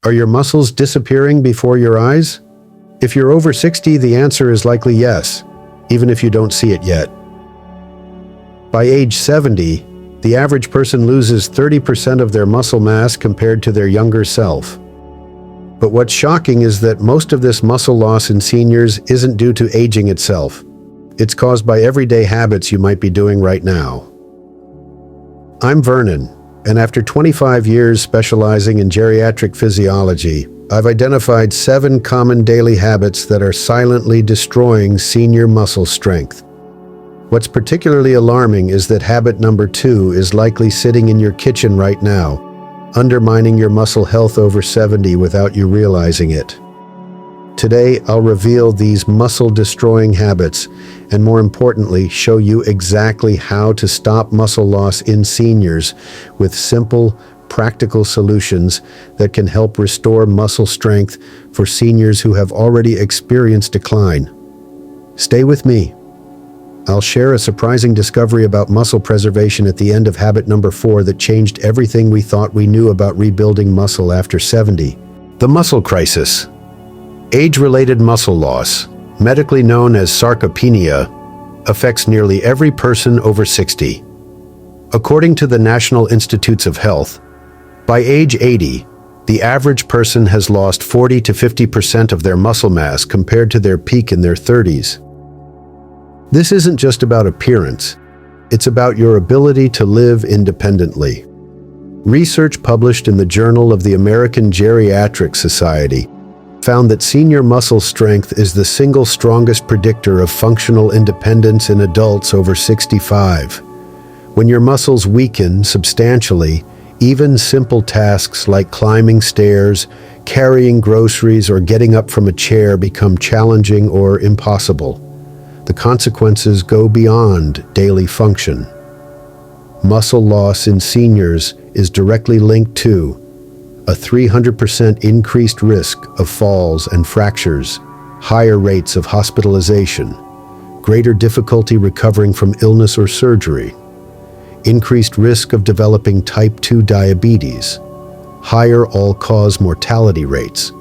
Are your muscles disappearing before your eyes? If you're over 60, the answer is likely yes, even if you don't see it yet. By age 70, the average person loses 30% of their muscle mass compared to their younger self. But what's shocking is that most of this muscle loss in seniors isn't due to aging itself. It's caused by everyday habits you might be doing right now. I'm Vernon, and after 25 years specializing in geriatric physiology, I've identified 7 common daily habits that are silently destroying senior muscle strength. What's particularly alarming is that habit number 2 is likely sitting in your kitchen right now, undermining your muscle health over 70 without you realizing it. Today, I'll reveal these muscle-destroying habits and, more importantly, show you exactly how to stop muscle loss in seniors with simple, practical solutions that can help restore muscle strength for seniors who have already experienced decline. Stay with me. I'll share a surprising discovery about muscle preservation at the end of habit number 4 that changed everything we thought we knew about rebuilding muscle after 70. The muscle crisis. Age-related muscle loss, medically known as sarcopenia, affects nearly every person over 60. According to the National Institutes of Health, by age 80, the average person has lost 40 to 50% of their muscle mass compared to their peak in their 30s. This isn't just about appearance, it's about your ability to live independently. Research published in the Journal of the American Geriatric Society found that senior muscle strength is the single strongest predictor of functional independence in adults over 65. When your muscles weaken substantially, even simple tasks like climbing stairs, carrying groceries, or getting up from a chair become challenging or impossible. The consequences go beyond daily function. Muscle loss in seniors is directly linked to a 300% increased risk of falls and fractures, higher rates of hospitalization, greater difficulty recovering from illness or surgery, increased risk of developing type 2 diabetes, higher all-cause mortality rates.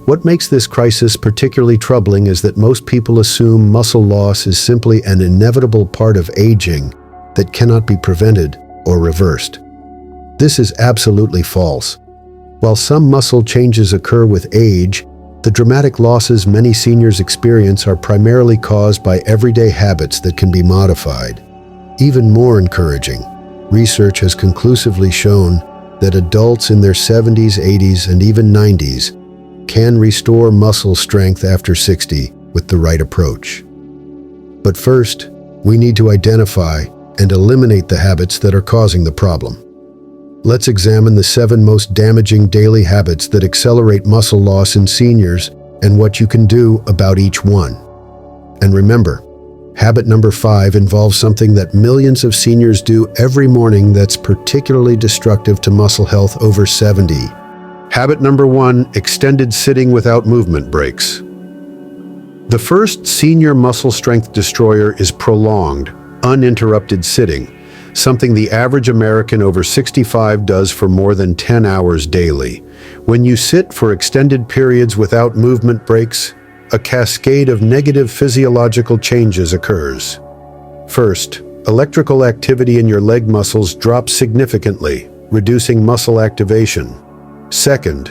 What makes this crisis particularly troubling is that most people assume muscle loss is simply an inevitable part of aging that cannot be prevented or reversed. This is absolutely false. While some muscle changes occur with age, the dramatic losses many seniors experience are primarily caused by everyday habits that can be modified. Even more encouraging, research has conclusively shown that adults in their 70s, 80s, and even 90s can restore muscle strength after 60 with the right approach. But first, we need to identify and eliminate the habits that are causing the problem. Let's examine the 7 most damaging daily habits that accelerate muscle loss in seniors and what you can do about each one. And remember, habit number 5 involves something that millions of seniors do every morning that's particularly destructive to muscle health over 70. Habit number 1, extended sitting without movement breaks. The first senior muscle strength destroyer is prolonged, uninterrupted sitting, something the average American over 65 does for more than 10 hours daily. When you sit for extended periods without movement breaks, a cascade of negative physiological changes occurs. First, electrical activity in your leg muscles drops significantly, reducing muscle activation. Second,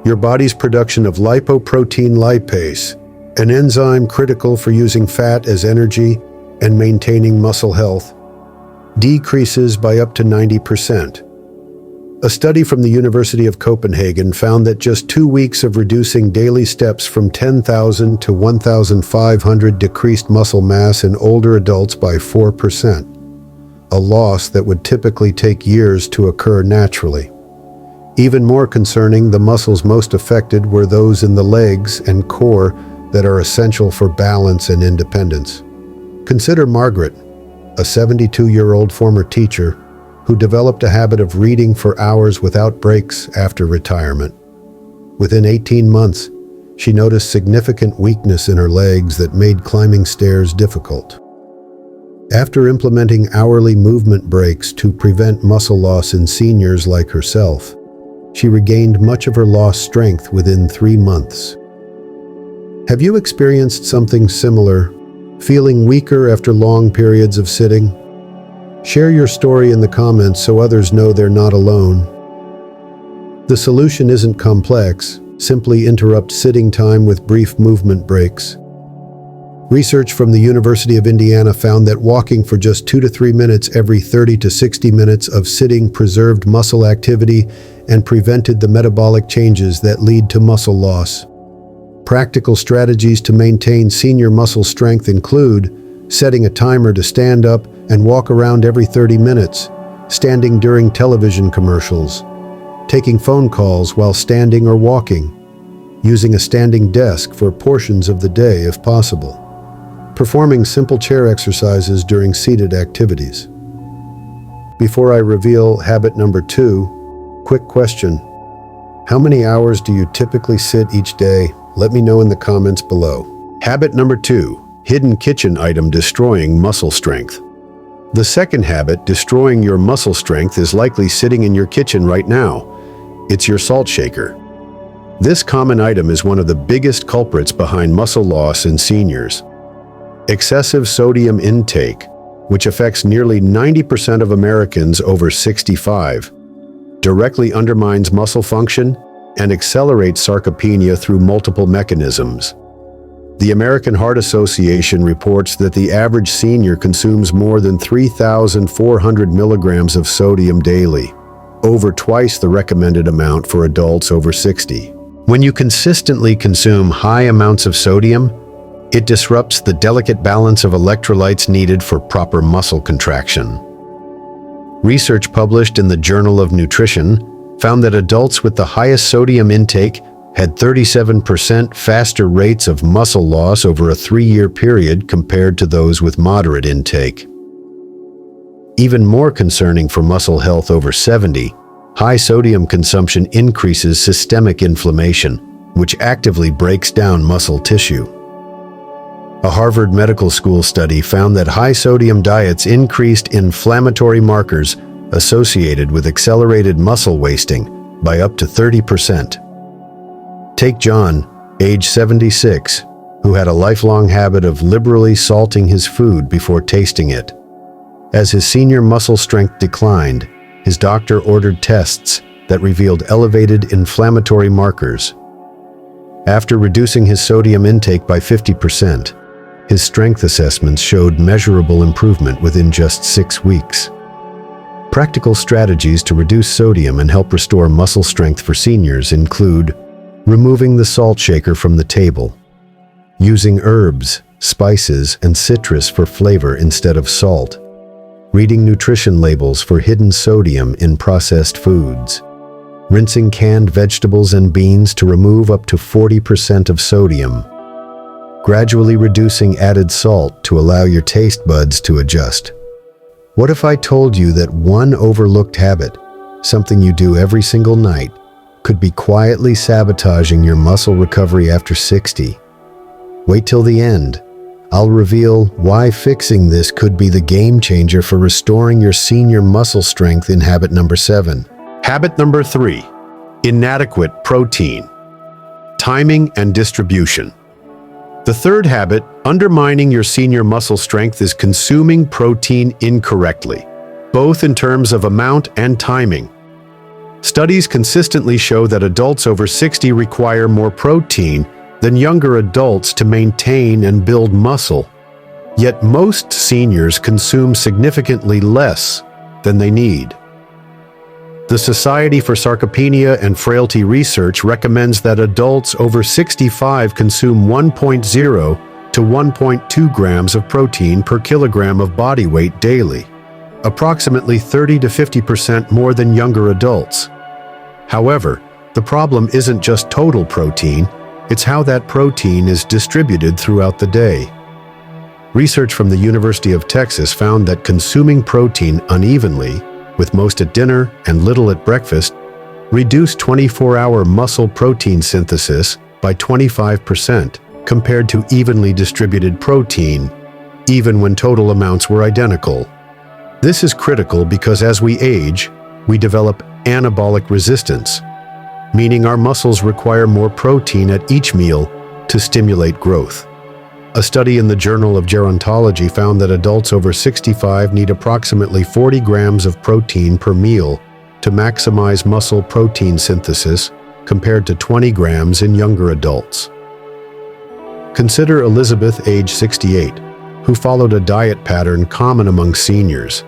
your body's production of lipoprotein lipase, an enzyme critical for using fat as energy and maintaining muscle health, decreases by up to 90%. A study from the University of Copenhagen found that just 2 weeks of reducing daily steps from 10,000 to 1,500 decreased muscle mass in older adults by 4%, a loss that would typically take years to occur naturally. Even more concerning, the muscles most affected were those in the legs and core that are essential for balance and independence. Consider Margaret, a 72-year-old former teacher who developed a habit of reading for hours without breaks after retirement. Within 18 months, she noticed significant weakness in her legs that made climbing stairs difficult. After implementing hourly movement breaks to prevent muscle loss in seniors like herself, She regained much of her lost strength within 3 months. Have you experienced something similar, feeling weaker after long periods of sitting? Share your story in the comments so others know they're not alone. The solution isn't complex, simply interrupt sitting time with brief movement breaks. Research from the University of Indiana found that walking for just 2 to 3 minutes every 30 to 60 minutes of sitting preserved muscle activity and prevented the metabolic changes that lead to muscle loss. Practical strategies to maintain senior muscle strength include setting a timer to stand up and walk around every 30 minutes, standing during television commercials, taking phone calls while standing or walking, using a standing desk for portions of the day if possible, performing simple chair exercises during seated activities. Before I reveal habit number 2, quick question. How many hours do you typically sit each day? Let me know in the comments below. Habit number 2, hidden kitchen item destroying muscle strength. The second habit destroying your muscle strength is likely sitting in your kitchen right now. It's your salt shaker. This common item is one of the biggest culprits behind muscle loss in seniors. Excessive sodium intake, which affects nearly 90% of Americans over 65, directly undermines muscle function and accelerates sarcopenia through multiple mechanisms. The American Heart Association reports that the average senior consumes more than 3,400 milligrams of sodium daily, over twice the recommended amount for adults over 60. When you consistently consume high amounts of sodium, it disrupts the delicate balance of electrolytes needed for proper muscle contraction. Research published in the Journal of Nutrition found that adults with the highest sodium intake had 37% faster rates of muscle loss over a 3-year period compared to those with moderate intake. Even more concerning for muscle health over 70, high sodium consumption increases systemic inflammation, which actively breaks down muscle tissue. A Harvard Medical School study found that high sodium diets increased inflammatory markers associated with accelerated muscle wasting by up to 30%. Take John, age 76, who had a lifelong habit of liberally salting his food before tasting it. As his senior muscle strength declined, his doctor ordered tests that revealed elevated inflammatory markers. After reducing his sodium intake by 50%, his strength assessments showed measurable improvement within just 6 weeks. Practical strategies to reduce sodium and help restore muscle strength for seniors include removing the salt shaker from the table, using herbs, spices, and citrus for flavor instead of salt, reading nutrition labels for hidden sodium in processed foods, rinsing canned vegetables and beans to remove up to 40% of sodium, gradually reducing added salt to allow your taste buds to adjust. What if I told you that one overlooked habit, something you do every single night, could be quietly sabotaging your muscle recovery after 60? Wait till the end. I'll reveal why fixing this could be the game changer for restoring your senior muscle strength in habit number 7. Habit number 3, inadequate protein. Timing and distribution. The third habit, undermining your senior muscle strength, is consuming protein incorrectly, both in terms of amount and timing. Studies consistently show that adults over 60 require more protein than younger adults to maintain and build muscle. Yet most seniors consume significantly less than they need. The Society for Sarcopenia and Frailty Research recommends that adults over 65 consume 1.0 to 1.2 grams of protein per kilogram of body weight daily, approximately 30 to 50% more than younger adults. However, the problem isn't just total protein, it's how that protein is distributed throughout the day. Research from the University of Texas found that consuming protein unevenly, with most at dinner and little at breakfast, reduced 24-hour muscle protein synthesis by 25% compared to evenly distributed protein, even when total amounts were identical. This is critical because as we age, we develop anabolic resistance, meaning our muscles require more protein at each meal to stimulate growth. A study in the Journal of Gerontology found that adults over 65 need approximately 40 grams of protein per meal to maximize muscle protein synthesis, compared to 20 grams in younger adults. Consider Elizabeth, age 68, who followed a diet pattern common among seniors: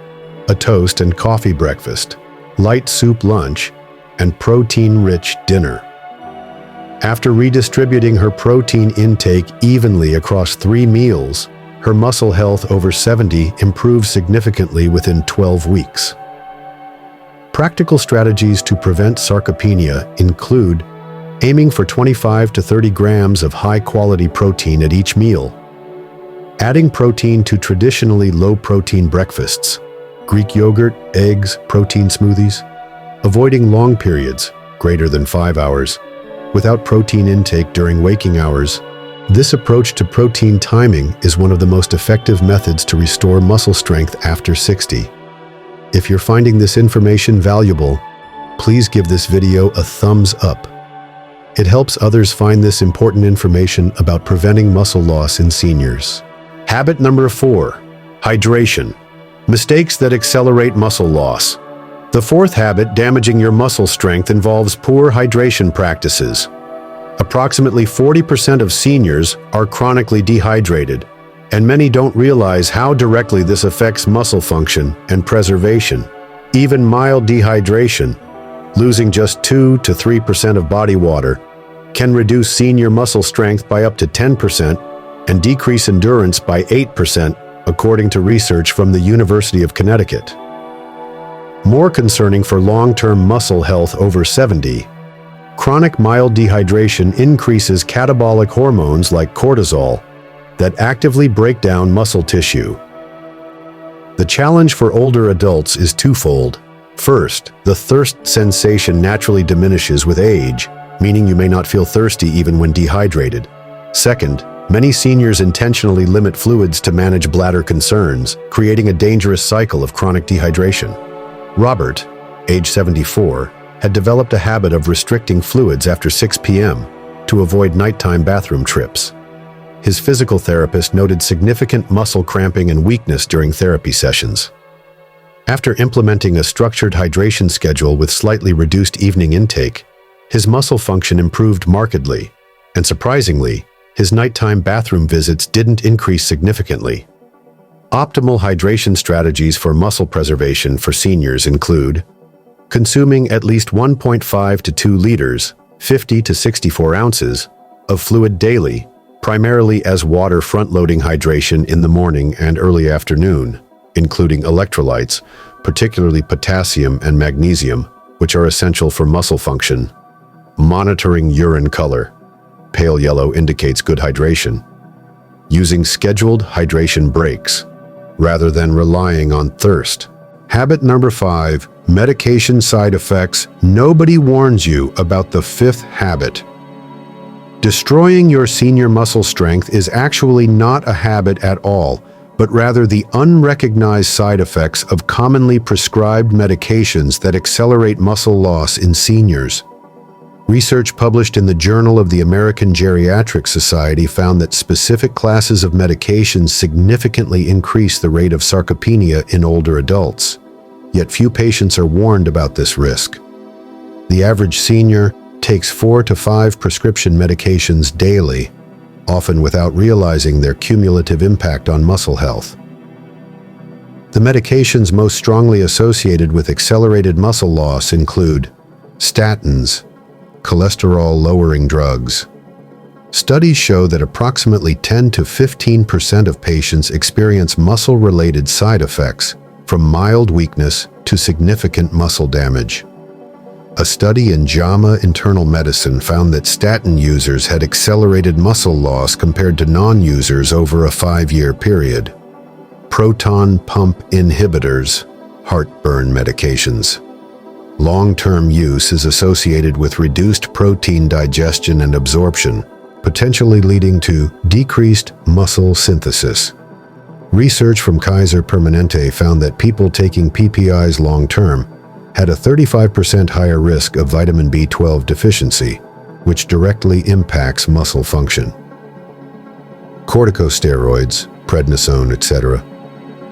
a toast and coffee breakfast, light soup lunch, and protein-rich dinner. After redistributing her protein intake evenly across 3 meals, her muscle health over 70 improved significantly within 12 weeks. Practical strategies to prevent sarcopenia include aiming for 25 to 30 grams of high-quality protein at each meal, adding protein to traditionally low-protein breakfasts, Greek yogurt, eggs, protein smoothies, avoiding long periods, greater than 5 hours, without protein intake during waking hours. This approach to protein timing is one of the most effective methods to restore muscle strength after 60. If you're finding this information valuable, please give this video a thumbs up. It helps others find this important information about preventing muscle loss in seniors. Habit number 4, hydration. Mistakes that accelerate muscle loss. The fourth habit damaging your muscle strength involves poor hydration practices. Approximately 40% of seniors are chronically dehydrated, and many don't realize how directly this affects muscle function and preservation. Even mild dehydration, losing just 2 to 3% of body water, can reduce senior muscle strength by up to 10% and decrease endurance by 8%, according to research from the University of Connecticut. More concerning for long-term muscle health over 70, chronic mild dehydration increases catabolic hormones like cortisol that actively break down muscle tissue. The challenge for older adults is twofold. First, the thirst sensation naturally diminishes with age, meaning you may not feel thirsty even when dehydrated. Second, many seniors intentionally limit fluids to manage bladder concerns, creating a dangerous cycle of chronic dehydration. Robert, age 74, had developed a habit of restricting fluids after 6 p.m. to avoid nighttime bathroom trips. His physical therapist noted significant muscle cramping and weakness during therapy sessions. After implementing a structured hydration schedule with slightly reduced evening intake, his muscle function improved markedly, and surprisingly, his nighttime bathroom visits didn't increase significantly. Optimal hydration strategies for muscle preservation for seniors include consuming at least 1.5 to 2 liters, 50 to 64 ounces, of fluid daily, primarily as water front-loading hydration in the morning and early afternoon, including electrolytes, particularly potassium and magnesium, which are essential for muscle function. Monitoring urine color. Pale yellow indicates good hydration. Using scheduled hydration breaks, rather than relying on thirst. Habit number 5, medication side effects. Nobody warns you about the 5th habit. Destroying your senior muscle strength is actually not a habit at all, but rather the unrecognized side effects of commonly prescribed medications that accelerate muscle loss in seniors. Research published in the Journal of the American Geriatric Society found that specific classes of medications significantly increase the rate of sarcopenia in older adults. Yet few patients are warned about this risk. The average senior takes 4 to 5 prescription medications daily, often without realizing their cumulative impact on muscle health. The medications most strongly associated with accelerated muscle loss include statins, cholesterol-lowering drugs. Studies show that approximately 10 to 15% of patients experience muscle-related side effects, from mild weakness to significant muscle damage. A study in JAMA Internal Medicine found that statin users had accelerated muscle loss compared to non-users over a 5-year period. Proton pump inhibitors, heartburn medications. Long-term use is associated with reduced protein digestion and absorption, potentially leading to decreased muscle synthesis. Research from Kaiser Permanente found that people taking PPIs long-term had a 35% higher risk of vitamin B12 deficiency, which directly impacts muscle function. Corticosteroids, prednisone, etc.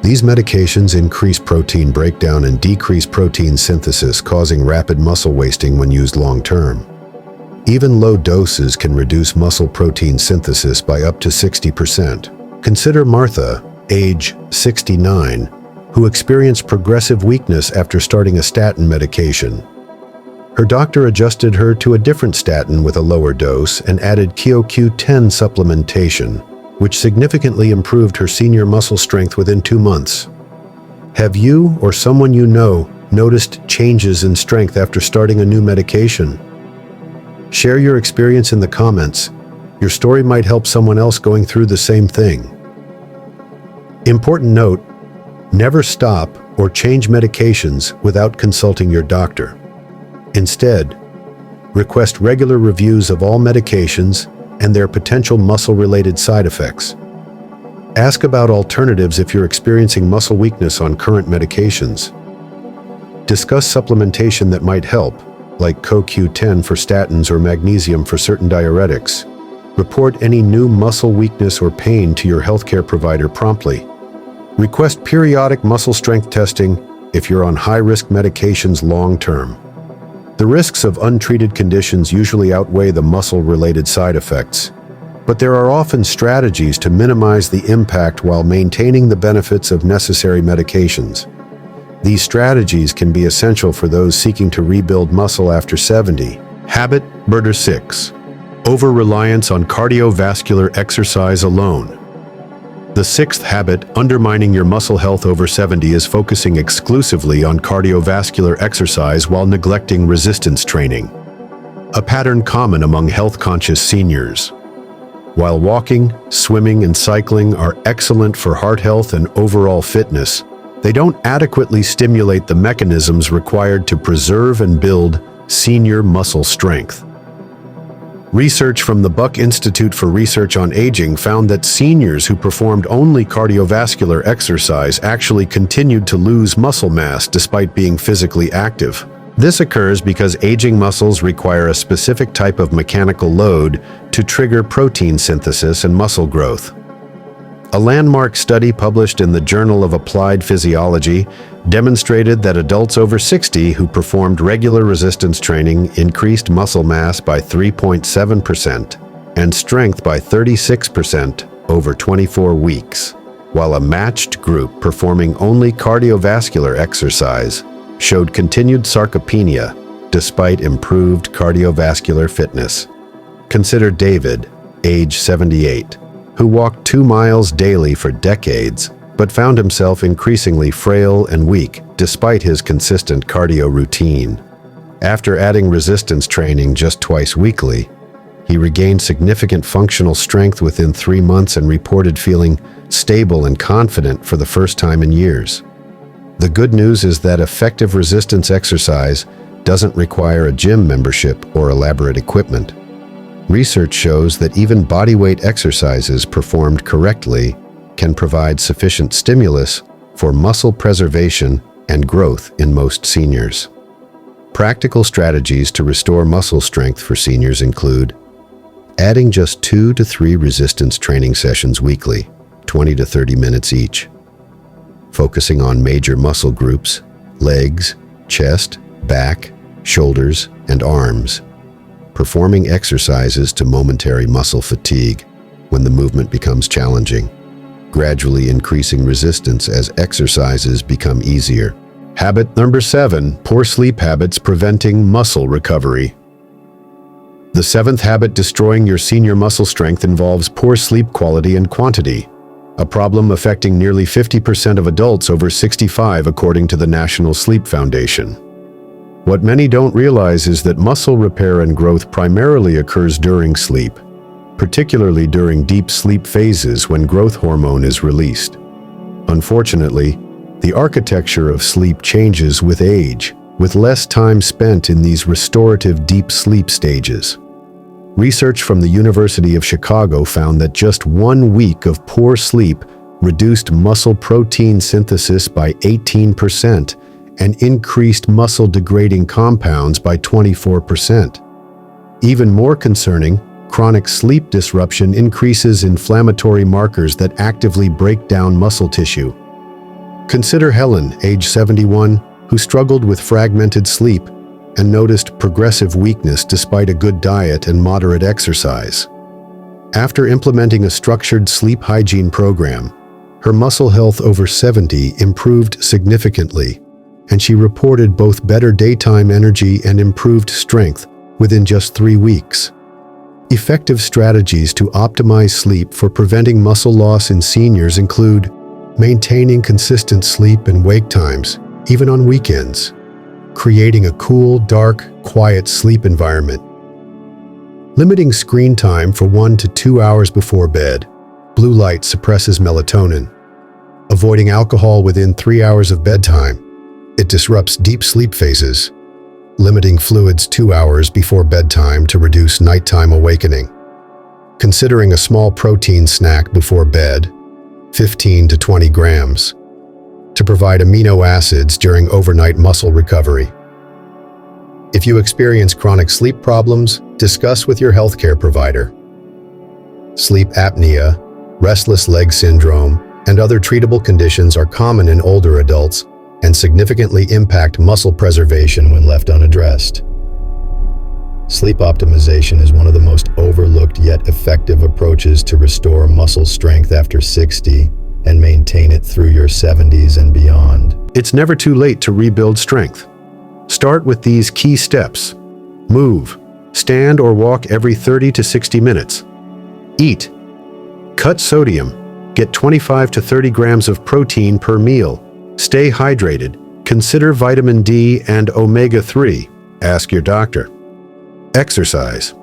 These medications increase protein breakdown and decrease protein synthesis, causing rapid muscle wasting when used long-term. Even low doses can reduce muscle protein synthesis by up to 60%. Consider Martha, age 69, who experienced progressive weakness after starting a statin medication. Her doctor adjusted her to a different statin with a lower dose and added CoQ10 supplementation, which significantly improved her senior muscle strength within 2 months. Have you or someone you know noticed changes in strength after starting a new medication? Share your experience in the comments. Your story might help someone else going through the same thing. Important note: never stop or change medications without consulting your doctor. Instead, request regular reviews of all medications and their potential muscle-related side effects. Ask about alternatives if you're experiencing muscle weakness on current medications. Discuss supplementation that might help, like CoQ10 for statins or magnesium for certain diuretics. Report any new muscle weakness or pain to your healthcare provider promptly. Request periodic muscle strength testing if you're on high-risk medications long-term. The risks of untreated conditions usually outweigh the muscle-related side effects, but there are often strategies to minimize the impact while maintaining the benefits of necessary medications. These strategies can be essential for those seeking to rebuild muscle after 70. Habit Burden 6. Over-reliance on cardiovascular exercise alone. The sixth habit undermining your muscle health over 70 is focusing exclusively on cardiovascular exercise while neglecting resistance training. A pattern common among health-conscious seniors. While walking, swimming, and cycling are excellent for heart health and overall fitness, they don't adequately stimulate the mechanisms required to preserve and build senior muscle strength. Research from the Buck Institute for Research on Aging found that seniors who performed only cardiovascular exercise actually continued to lose muscle mass despite being physically active. This occurs because aging muscles require a specific type of mechanical load to trigger protein synthesis and muscle growth. A landmark study published in the Journal of Applied Physiology demonstrated that adults over 60 who performed regular resistance training increased muscle mass by 3.7% and strength by 36% over 24 weeks, while a matched group performing only cardiovascular exercise showed continued sarcopenia despite improved cardiovascular fitness. Consider David, age 78, who walked 2 miles daily for decades, but found himself increasingly frail and weak despite his consistent cardio routine. After adding resistance training just twice weekly, he regained significant functional strength within 3 months and reported feeling stable and confident for the first time in years. The good news is that effective resistance exercise doesn't require a gym membership or elaborate equipment. Research shows that even bodyweight exercises performed correctly can provide sufficient stimulus for muscle preservation and growth in most seniors. Practical strategies to restore muscle strength for seniors include adding just 2 to 3 resistance training sessions weekly, 20 to 30 minutes each. Focusing on major muscle groups, legs, chest, back, shoulders, and arms. Performing exercises to momentary muscle fatigue when the movement becomes challenging. Gradually increasing resistance as exercises become easier. Habit number 7, poor sleep habits preventing muscle recovery. The 7th habit destroying your senior muscle strength involves poor sleep quality and quantity, a problem affecting nearly 50% of adults over 65 according to the National Sleep Foundation. What many don't realize is that muscle repair and growth primarily occurs during sleep, particularly during deep sleep phases when growth hormone is released. Unfortunately, the architecture of sleep changes with age, with less time spent in these restorative deep sleep stages. Research from the University of Chicago found that just 1 week of poor sleep reduced muscle protein synthesis by 18% and increased muscle-degrading compounds by 24%. Even more concerning, chronic sleep disruption increases inflammatory markers that actively break down muscle tissue. Consider Helen, age 71, who struggled with fragmented sleep and noticed progressive weakness despite a good diet and moderate exercise. After implementing a structured sleep hygiene program, her muscle health over 70 improved significantly, and she reported both better daytime energy and improved strength within just 3 weeks. Effective strategies to optimize sleep for preventing muscle loss in seniors include maintaining consistent sleep and wake times, even on weekends, creating a cool, dark, quiet sleep environment, limiting screen time for 1 to 2 hours before bed. Blue light suppresses melatonin. Avoiding alcohol within 3 hours of bedtime. It disrupts deep sleep phases. Limiting fluids 2 hours before bedtime to reduce nighttime awakening. Considering a small protein snack before bed, 15 to 20 grams, to provide amino acids during overnight muscle recovery. If you experience chronic sleep problems, discuss with your healthcare provider. Sleep apnea, restless leg syndrome, and other treatable conditions are common in older adults and significantly impact muscle preservation when left unaddressed. Sleep optimization is one of the most overlooked yet effective approaches to restore muscle strength after 60 and maintain it through your 70s and beyond. It's never too late to rebuild strength. Start with these key steps. Move. Stand or walk every 30 to 60 minutes. Eat. Cut sodium. Get 25 to 30 grams of protein per meal. Stay hydrated. Consider vitamin D and omega-3. Ask your doctor. Exercise.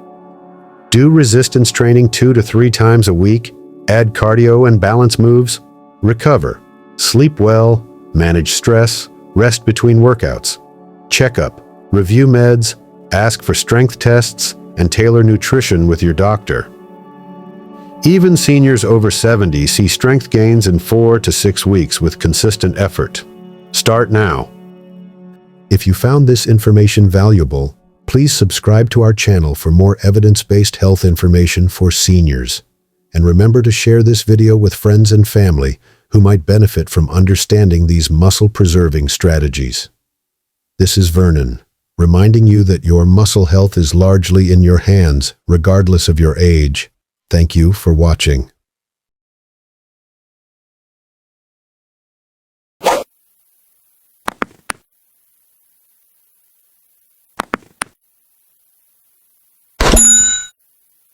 Do resistance training 2 to 3 times a week. Add cardio and balance moves. Recover. Sleep well. Manage stress. Rest between workouts. Checkup. Review meds. Ask for strength tests and tailor nutrition with your doctor. Even seniors over 70 see strength gains in 4 to 6 weeks with consistent effort. Start now. If you found this information valuable, please subscribe to our channel for more evidence-based health information for seniors. And remember to share this video with friends and family who might benefit from understanding these muscle-preserving strategies. This is Vernon, reminding you that your muscle health is largely in your hands, regardless of your age. Thank you for watching.